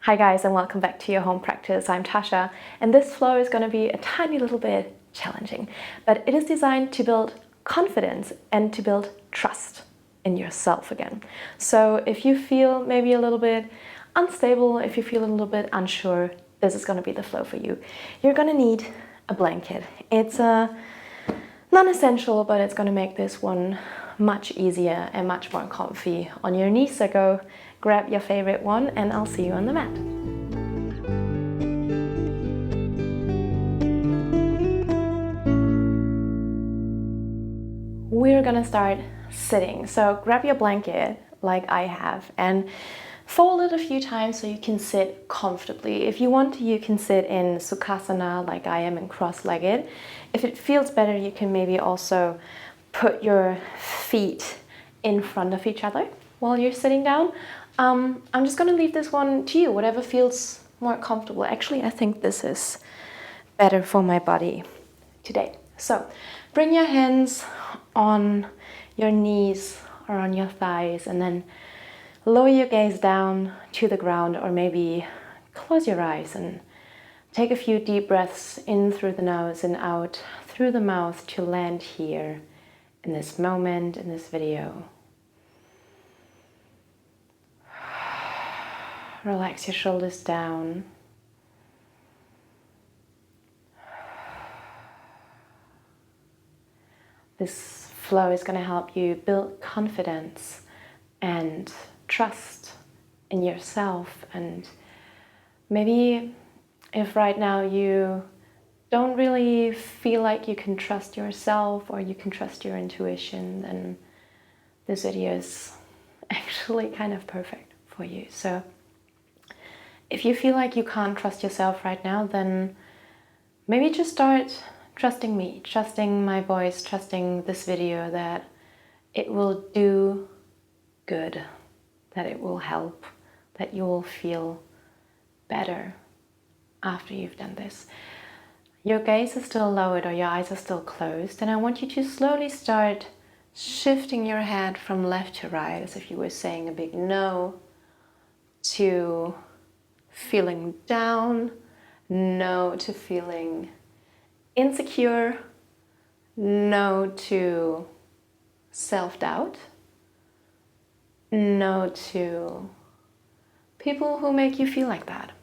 Hi guys, and welcome back to your home practice. I'm Tasha, and this flow is going to be a tiny little bit challenging, but it is designed to build confidence and to build trust in yourself again. So if you feel maybe a little bit unstable, if you feel a little bit unsure, this is going to be the flow for you. You're going to need a blanket. It's non-essential, but it's going to make this one much easier and much more comfy on your knees. So go grab your favorite one and I'll see you on the mat. We're gonna start sitting. So grab your blanket like I have and fold it a few times so you can sit comfortably. If you want to, you can sit in Sukhasana like I am, in cross-legged. If it feels better, you can maybe also put your feet in front of each other while you're sitting down. I'm just going to leave this one to you, whatever feels more comfortable. Actually, I think this is better for my body today. So bring your hands on your knees or on your thighs and then lower your gaze down to the ground, or maybe close your eyes and take a few deep breaths in through the nose and out through the mouth to land here in this moment, in this video. Relax your shoulders down. This flow is going to help you build confidence and trust in yourself. And maybe if right now you don't really feel like you can trust yourself or you can trust your intuition, then this video is actually kind of perfect for you. So if you feel like you can't trust yourself right now, then maybe just start trusting me, trusting my voice, trusting this video, that it will do good, that it will help, that you will feel better after you've done this. Your gaze is still lowered or your eyes are still closed, and I want you to slowly start shifting your head from left to right, as if you were saying a big no, to feeling down, no to feeling insecure, no to self-doubt, no to people who make you feel like that.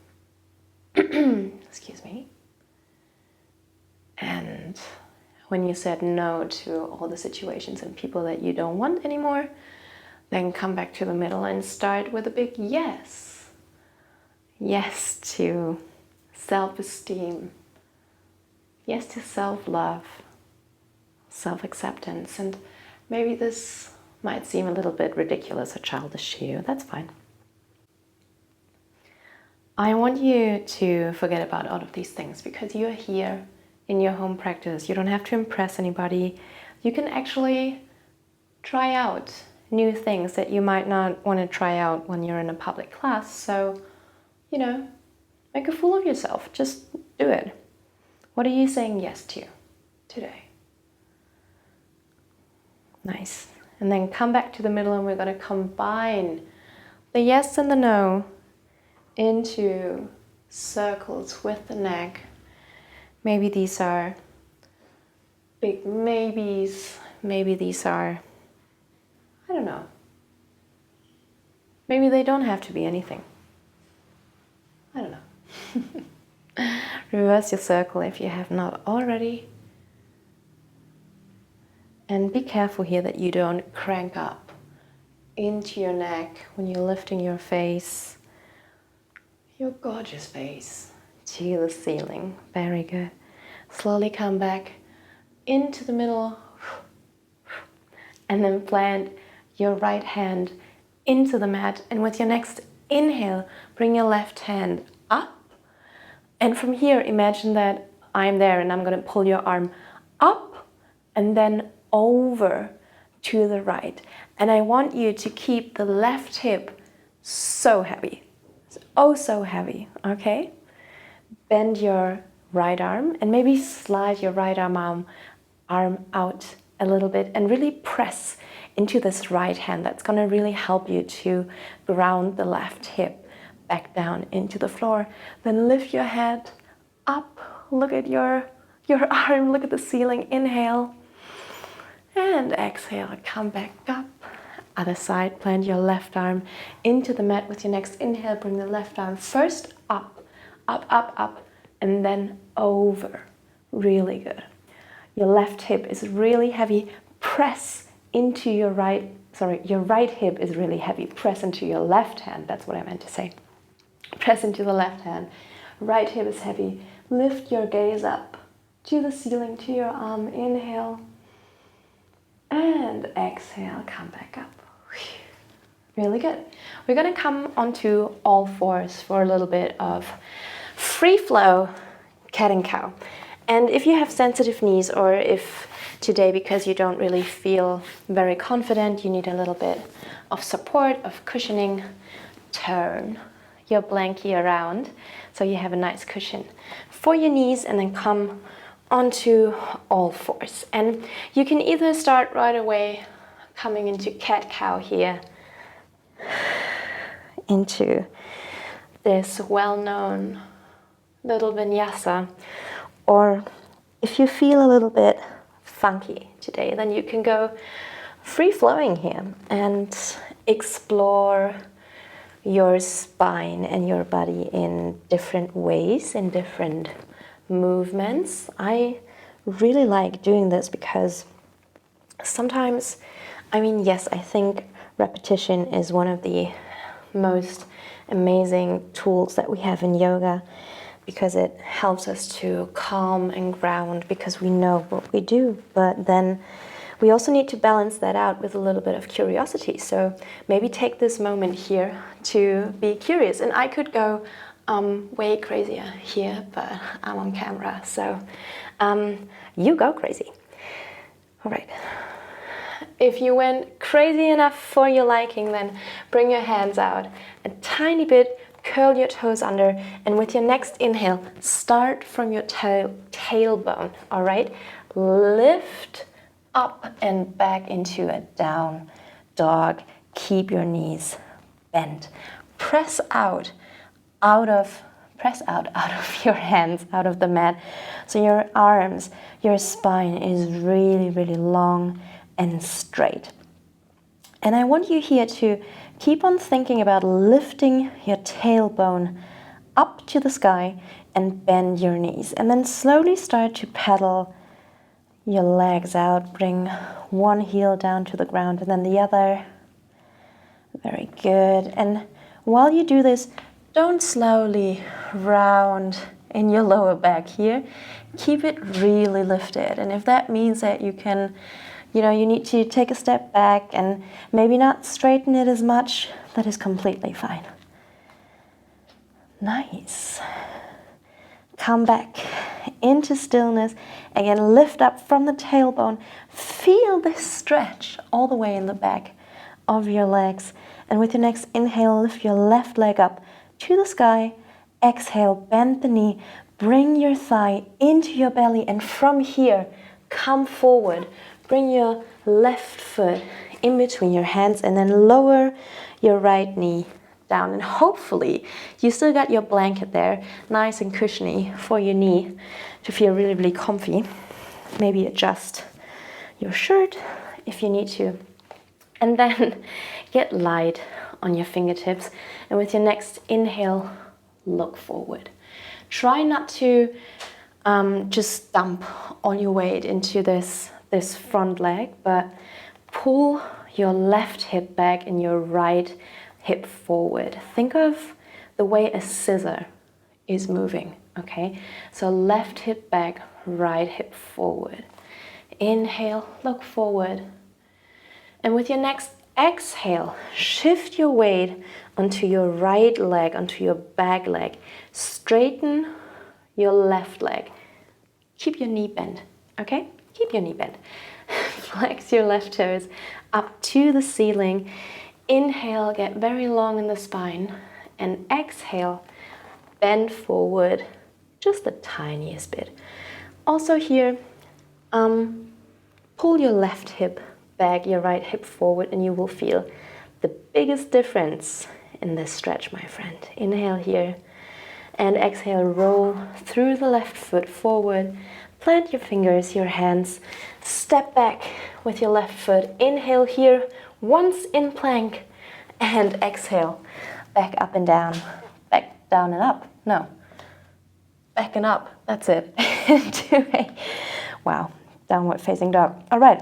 Excuse me. And when you said no to all the situations and people that you don't want anymore, then come back to the middle and start with a big yes. Yes to self-esteem. Yes to self-love, self-acceptance. And maybe this might seem a little bit ridiculous or childish to you. That's fine. I want you to forget about all of these things because you're here in your home practice. You don't have to impress anybody. You can actually try out new things that you might not want to try out when you're in a public class. So, make a fool of yourself. Just do it. What are you saying yes to today? Nice. And then come back to the middle and we're going to combine the yes and the no into circles with the neck. Maybe these are big maybes. Maybe these are, I don't know. Maybe they don't have to be anything. I don't know. Reverse your circle if you have not already. And be careful here that you don't crank up into your neck when you're lifting your face, your gorgeous face, to the ceiling. Very good. Slowly come back into the middle and then plant your right hand into the mat. And with your next inhale, bring your left hand up. And from here, imagine that I'm there and I'm going to pull your arm up and then over to the right. And I want you to keep the left hip so heavy. Oh, so heavy, okay? Bend your right arm and maybe slide your right arm out a little bit and really press into this right hand. That's going to really help you to ground the left hip back down into the floor. Then lift your head up, look at your arm, look at the ceiling. Inhale and exhale, come back up. Other side, plant your left arm into the mat with your next inhale. Bring the left arm first up, up, up, up, and then over. Really good. Your left hip is really heavy. Press into your right hip is really heavy. Press into your left hand. That's what I meant to say. Press into the left hand. Right hip is heavy. Lift your gaze up to the ceiling, to your arm. Inhale and exhale. Come back up. Really good. We're going to come onto all fours for a little bit of free flow cat and cow. And if you have sensitive knees, or if today, because you don't really feel very confident, you need a little bit of support, of cushioning, turn your blankie around so you have a nice cushion for your knees, and then come onto all fours. And you can either start right away coming into cat-cow here, into this well-known little vinyasa, or if you feel a little bit funky today, then you can go free-flowing here and explore your spine and your body in different ways, in different movements. I really like doing this because sometimes, yes, I think repetition is one of the most amazing tools that we have in yoga, because it helps us to calm and ground, because we know what we do. But then we also need to balance that out with a little bit of curiosity. So maybe take this moment here to be curious. And I could go way crazier here, but I'm on camera, so you go crazy. All right. If you went crazy enough for your liking, then bring your hands out a tiny bit, curl your toes under, and with your next inhale, start from your tailbone, all right? Lift up and back into a down dog. Keep your knees bent. Press out of your hands, out of the mat. So your arms, your spine is really, really long and straight. And I want you here to keep on thinking about lifting your tailbone up to the sky and bend your knees. And then slowly start to pedal your legs out. Bring one heel down to the ground and then the other. Very good. And while you do this, don't slowly round in your lower back here. Keep it really lifted. And if that means that you can, you need to take a step back and maybe not straighten it as much, that is completely fine. Nice. Come back into stillness. Again, lift up from the tailbone. Feel this stretch all the way in the back of your legs. And with your next inhale, lift your left leg up to the sky. Exhale, bend the knee. Bring your thigh into your belly. And from here, come forward. Bring your left foot in between your hands and then lower your right knee down. And hopefully you still got your blanket there, nice and cushiony for your knee to feel really, really comfy. Maybe adjust your shirt if you need to. And then get light on your fingertips. And with your next inhale, look forward. Try not to just dump all your weight into this front leg, but pull your left hip back and your right hip forward. Think of the way a scissor is moving, okay? So left hip back, right hip forward. Inhale, look forward. And with your next exhale, shift your weight onto your right leg, onto your back leg. Straighten your left leg. Keep your knee bent, okay? Keep your knee bent. Flex your left toes up to the ceiling. Inhale, get very long in the spine. And exhale, bend forward just the tiniest bit. Also here, pull your left hip back, your right hip forward, and you will feel the biggest difference in this stretch, my friend. Inhale here and exhale, roll through the left foot forward. Plant your fingers, your hands, step back with your left foot. Inhale here, once in plank, and exhale, back up and down, back down and up. No, back and up, that's it. Into a, wow, downward facing dog. All right,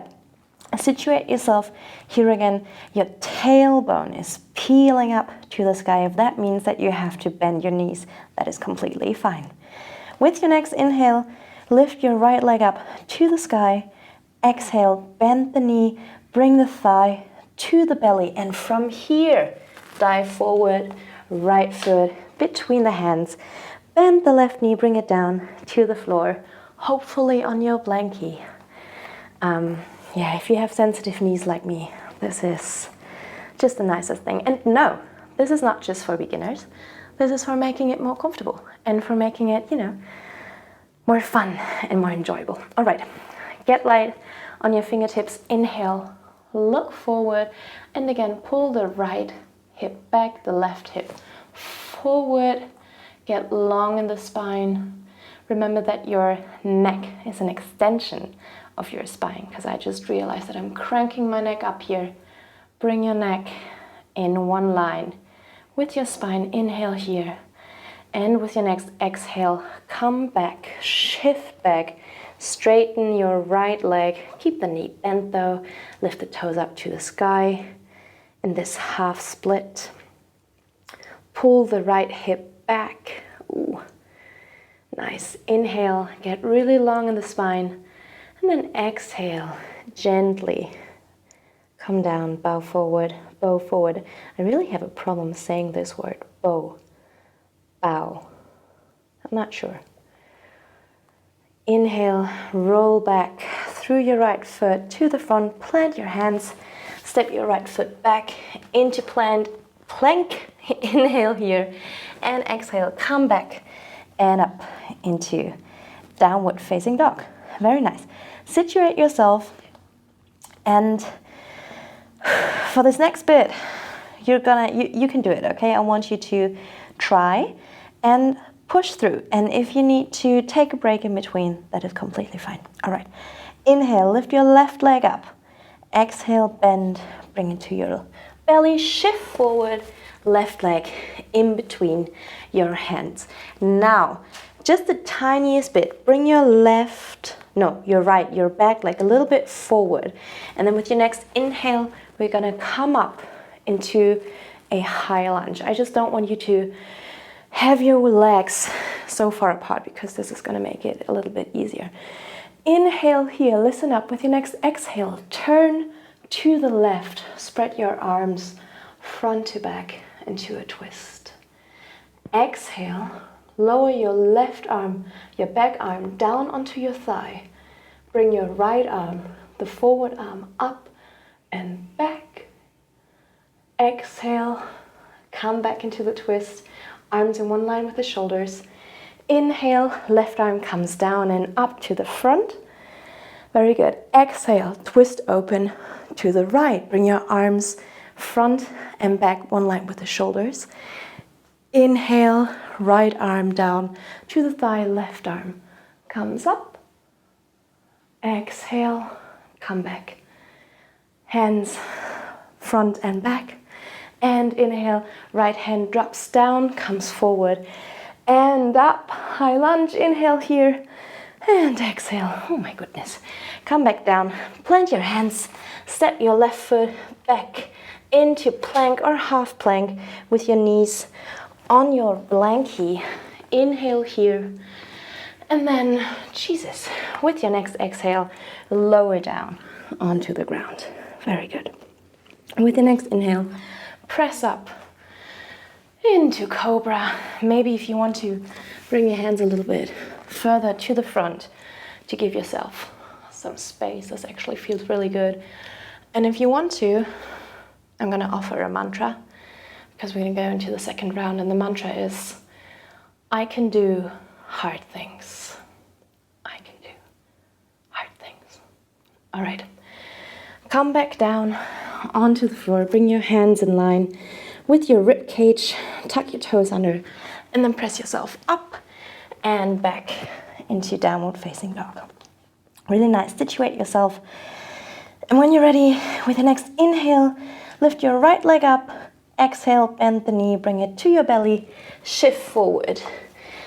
situate yourself here again. Your tailbone is peeling up to the sky. If that means that you have to bend your knees, that is completely fine. With your next inhale, lift your right leg up to the sky. Exhale, bend the knee, bring the thigh to the belly, and from here, dive forward, right foot between the hands. Bend the left knee, bring it down to the floor, hopefully on your blankie. Yeah, if you have sensitive knees like me, this is just the nicest thing. And no, this is not just for beginners. This is for making it more comfortable and for making it, more fun and more enjoyable. All right, get light on your fingertips. Inhale, look forward, and again, pull the right hip back, the left hip forward. Get long in the spine. Remember that your neck is an extension of your spine, because I just realized that I'm cranking my neck up here. Bring your neck in one line with your spine. Inhale here. And with your next exhale, come back, shift back, straighten your right leg. Keep the knee bent though. Lift the toes up to the sky in this half split. Pull the right hip back. Ooh, nice. Inhale, get really long in the spine. And then exhale, gently come down, bow forward, bow forward. I really have a problem saying this word, bow. Bow. I'm not sure. Inhale, roll back through your right foot to the front, plant your hands, step your right foot back into plank. Inhale here and exhale, come back and up into downward facing dog. Very nice. Situate yourself, and for this next bit, you can do it, okay? I want you to try and push through. And if you need to take a break in between, that is completely fine. All right. Inhale, lift your left leg up. Exhale, bend, bring it to your belly, shift forward, left leg in between your hands. Now, just the tiniest bit, bring your your back leg a little bit forward. And then with your next inhale, we're gonna come up into a high lunge. I just don't want you to have your legs so far apart, because this is gonna make it a little bit easier. Inhale here, listen up. With your next exhale, turn to the left, spread your arms front to back into a twist. Exhale, lower your left arm, your back arm down onto your thigh. Bring your right arm, the forward arm, up and back. Exhale, come back into the twist, arms in one line with the shoulders. Inhale, left arm comes down and up to the front. Very good. Exhale, twist open to the right. Bring your arms front and back, one line with the shoulders. Inhale, right arm down to the thigh, left arm comes up. Exhale, come back. Hands front and back. And inhale, right hand drops down, comes forward and up. High lunge, inhale here. And exhale, oh my goodness. Come back down, plant your hands, step your left foot back into plank or half plank with your knees on your blankie. Inhale here. And then, Jesus, with your next exhale, lower down onto the ground. Very good. And with your next inhale, press up into Cobra. Maybe if you want to, bring your hands a little bit further to the front to give yourself some space. This actually feels really good. And if you want to, I'm going to offer a mantra, because we're going to go into the second round, and the mantra is, I can do hard things. I can do hard things. All right. Come back down onto the floor. Bring your hands in line with your rib cage, tuck your toes under, and then press yourself up and back into downward facing dog. Really nice. Situate yourself. And when you're ready, with the next inhale, lift your right leg up. Exhale, bend the knee, bring it to your belly, shift forward.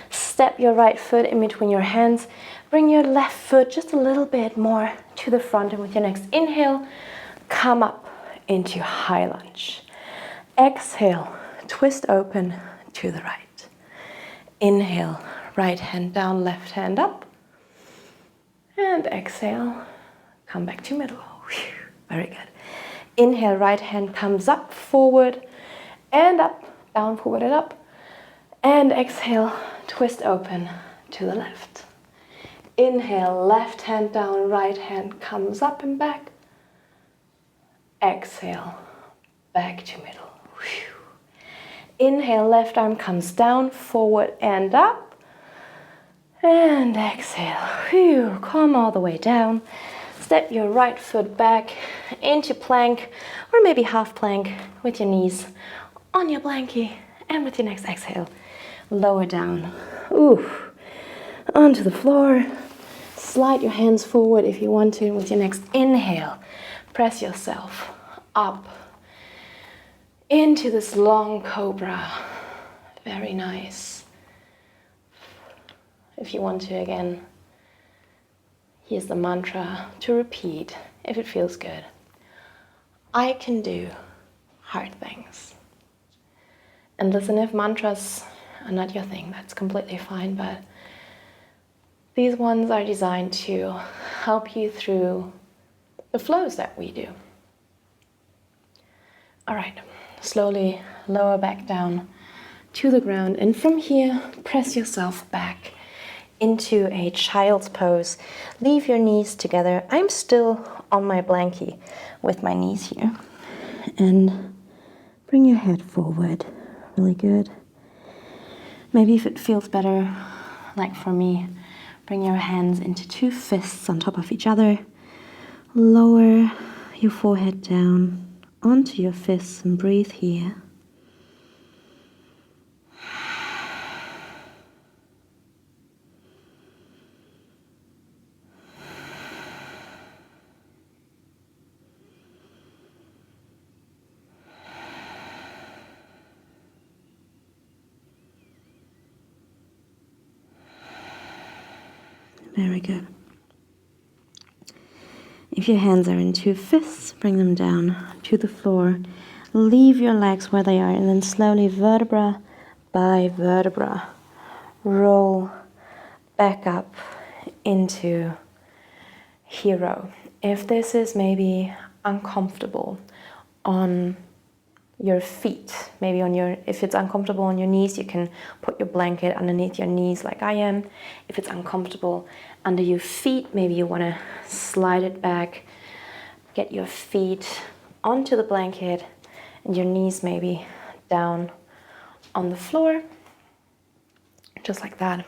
Step your right foot in between your hands. Bring your left foot just a little bit more to the front. And with your next inhale, come up into high lunge. Exhale, twist open to the right. Inhale, right hand down, left hand up. And exhale, come back to middle. Very good. Inhale, right hand comes up, forward, and up, down, forward, and up. And exhale, twist open to the left. Inhale, left hand down, right hand comes up and back. Exhale, back to middle. Inhale, left arm comes down, forward and up. And exhale, come all the way down. Step your right foot back into plank, or maybe half plank with your knees on your blankie. And with your next exhale, lower down, onto the floor. Slide your hands forward if you want to. With your next inhale, press yourself up into this long cobra. Very nice. If you want to, again, here's the mantra to repeat if it feels good. I can do hard things. And listen, if mantras are not your thing, that's completely fine, but these ones are designed to help you through the flows that we do. All right, slowly lower back down to the ground, and from here, press yourself back into a child's pose. Leave your knees together. I'm still on my blankie with my knees here. And bring your head forward. Really good. Maybe if it feels better, like for me, bring your hands into two fists on top of each other. Lower your forehead down onto your fists and breathe here. Very good. If your hands are in two fists, bring them down to the floor. Leave your legs where they are, and then slowly, vertebra by vertebra, roll back up into hero. If this is maybe uncomfortable on your feet, maybe if it's uncomfortable on your knees, you can put your blanket underneath your knees like I am. If it's uncomfortable under your feet, maybe you want to slide it back, get your feet onto the blanket and your knees maybe down on the floor, just like that.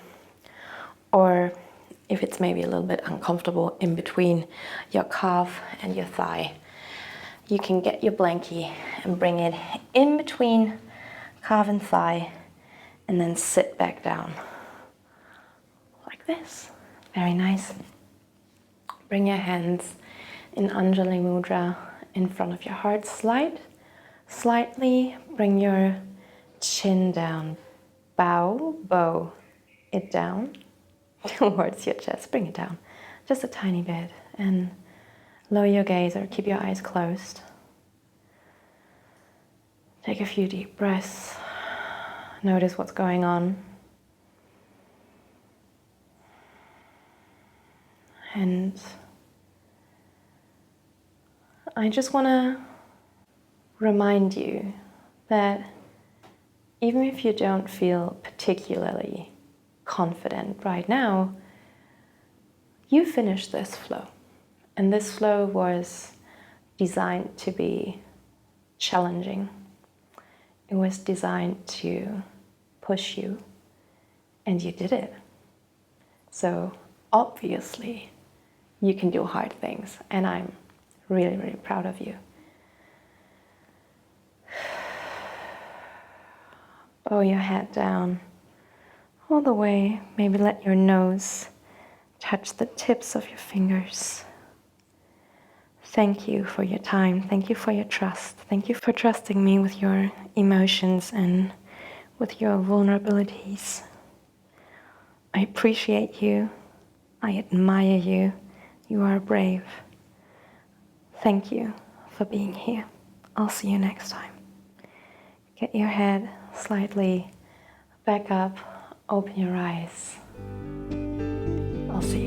Or if it's maybe a little bit uncomfortable in between your calf and your thigh, you can get your blankie and bring it in between calf and thigh and then sit back down like this. Very nice. Bring your hands in Anjali Mudra in front of your heart. Slightly bring your chin down. Bow it down towards your chest. Bring it down just a tiny bit and lower your gaze or keep your eyes closed. Take a few deep breaths. Notice what's going on. And I just want to remind you that even if you don't feel particularly confident right now, you finished this flow. And this flow was designed to be challenging. It was designed to push you, and you did it. So obviously, you can do hard things, and I'm really, really proud of you. Bow your head down all the way. Maybe let your nose touch the tips of your fingers. Thank you for your time. Thank you for your trust. Thank you for trusting me with your emotions and with your vulnerabilities. I appreciate you. I admire you. You are brave. Thank you for being here. I'll see you next time. Get your head slightly back up. Open your eyes. I'll see you.